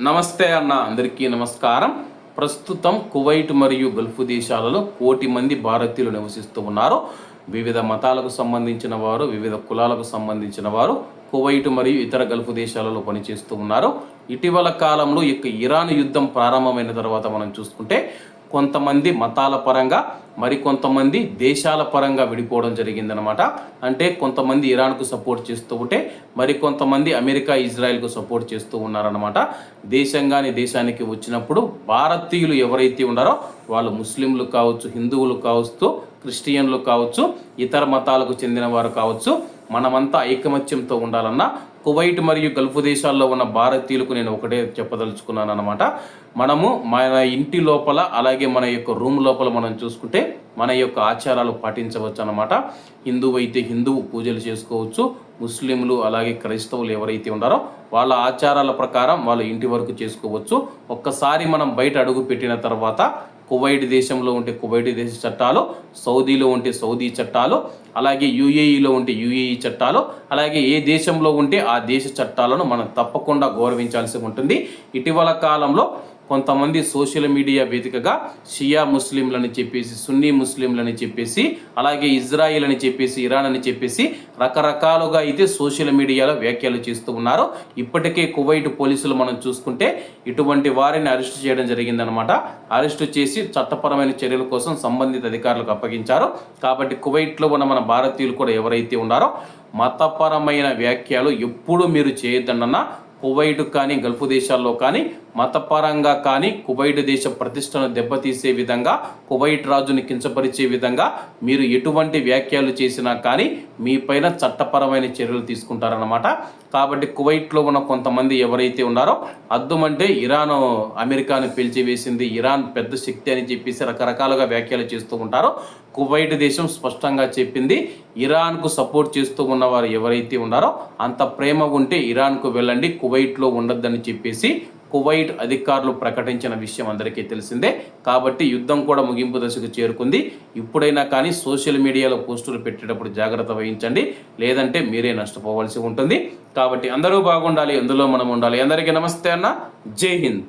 నమస్తే అన్న, అందరికీ నమస్కారం. ప్రస్తుతం కువైట్ మరియు గల్ఫ్ దేశాలలో 1 కోటి మంది భారతీయులు నివసిస్తూ ఉన్నారు. వివిధ మతాలకు సంబంధించిన వారు, వివిధ కులాలకు సంబంధించిన వారు కువైట్ మరియు ఇతర గల్ఫ్ దేశాలలో పనిచేస్తూ ఉన్నారు. ఇటీవల కాలంలో ఇరాన్ యుద్ధం ప్రారంభమైన తర్వాత మనం చూసుకుంటే కొంతమంది మతాల పరంగా, మరికొంతమంది దేశాల పరంగా విడిపోవడం జరిగిందనమాట. అంటే కొంతమంది ఇరాన్కు సపోర్ట్ చేస్తూ ఉంటే మరికొంతమంది అమెరికా, ఇజ్రాయెల్కు సపోర్ట్ చేస్తూ ఉన్నారనమాట. దేశంగాని దేశానికి వచ్చినప్పుడు భారతీయులు ఎవరైతే ఉన్నారో వాళ్ళు ముస్లింలు కావచ్చు, హిందువులు కావచ్చు, క్రిస్టియన్లు కావచ్చు, ఇతర మతాలకు చెందిన వారు కావచ్చు, మనమంతా ఐకమత్యంతో ఉండాలన్న కువైట్ మరియు గల్ఫ్ దేశాల్లో ఉన్న భారతీయులకు నేను ఒకటే చెప్పదలుచుకున్నాను అనమాట. మనము మన ఇంటి లోపల, అలాగే మన యొక్క రూమ్ లోపల మనం చూసుకుంటే మన యొక్క ఆచారాలు పాటించవచ్చు అనమాట. హిందువు అయితే హిందువు పూజలు చేసుకోవచ్చు, ముస్లింలు అలాగే క్రైస్తవులు ఎవరైతే ఉన్నారో వాళ్ళ ఆచారాల ప్రకారం వాళ్ళ ఇంటి వరకు చేసుకోవచ్చు. ఒక్కసారి మనం బయట అడుగు పెట్టిన తర్వాత కువైట్ దేశంలో ఉంటే కువైట్ దేశ చట్టాలు, సౌదీలో ఉంటే సౌదీ చట్టాలు, అలాగే యూఏఈలో ఉంటే యూఏఈ చట్టాలు, అలాగే ఏ దేశంలో ఉంటే ఆ దేశ చట్టాలను మనం తప్పకుండా గౌరవించాల్సి ఉంటుంది. ఇటీవల కాలంలో కొంతమంది సోషల్ మీడియా వేదికగా షియా ముస్లింలని చెప్పేసి, సున్నీ ముస్లింలని చెప్పేసి, అలాగే ఇజ్రాయిల్ అని చెప్పేసి, ఇరాన్ అని చెప్పేసి రకరకాలుగా అయితే సోషల్ మీడియాలో వ్యాఖ్యలు చేస్తూ ఉన్నారు. ఇప్పటికే కువైట్ పోలీసులు మనం చూసుకుంటే ఇటువంటి వారిని అరెస్ట్ చేయడం జరిగిందనమాట. అరెస్ట్ చేసి చట్టపరమైన చర్యల కోసం సంబంధిత అధికారులకు అప్పగించారు. కాబట్టి కువైట్లో ఉన్న మన భారతీయులు కూడా ఎవరైతే ఉన్నారో మతపరమైన వ్యాఖ్యలు ఎప్పుడు మీరు చేయొద్దన్న. కువైట్ కానీ గల్ఫ్ దేశాల్లో కానీ మతపరంగా కానీ కువైట్ దేశ ప్రతిష్టను దెబ్బతీసే విధంగా, కువైట్ రాజుని కించపరిచే విధంగా మీరు ఎటువంటి వ్యాఖ్యలు చేసినా కానీ మీ పైన చట్టపరమైన చర్యలు తీసుకుంటారన్నమాట. కాబట్టి కువైట్లో ఉన్న కొంతమంది ఎవరైతే ఉన్నారో అద్దుమంటే ఇరాన్ అమెరికాను పేల్చివేసింది, ఇరాన్ పెద్ద శక్తి అని చెప్పేసి రకరకాలుగా వ్యాఖ్యలు చేస్తూ ఉంటారో కువైట్ దేశం స్పష్టంగా చెప్పింది, ఇరాన్కు సపోర్ట్ చేస్తూ ఉన్నవారు ఎవరైతే ఉన్నారో అంత ప్రేమ ఉంటే ఇరాన్కు వెళ్ళండి, కువైట్లో ఉండొద్దని చెప్పేసి కువైట్ అధికారులు ప్రకటించిన విషయం అందరికీ తెలిసిందే. కాబట్టి యుద్ధం కూడా ముగింపు దశకు చేరుకుంది. ఇప్పుడైనా కానీ సోషల్ మీడియాలో పోస్టులు పెట్టేటప్పుడు జాగ్రత్త వహించండి, లేదంటే మీరే నష్టపోవాల్సి ఉంటుంది. కాబట్టి అందరూ బాగుండాలి, అందులో మనం ఉండాలి. అందరికీ నమస్తే అన్న, జై హింద్.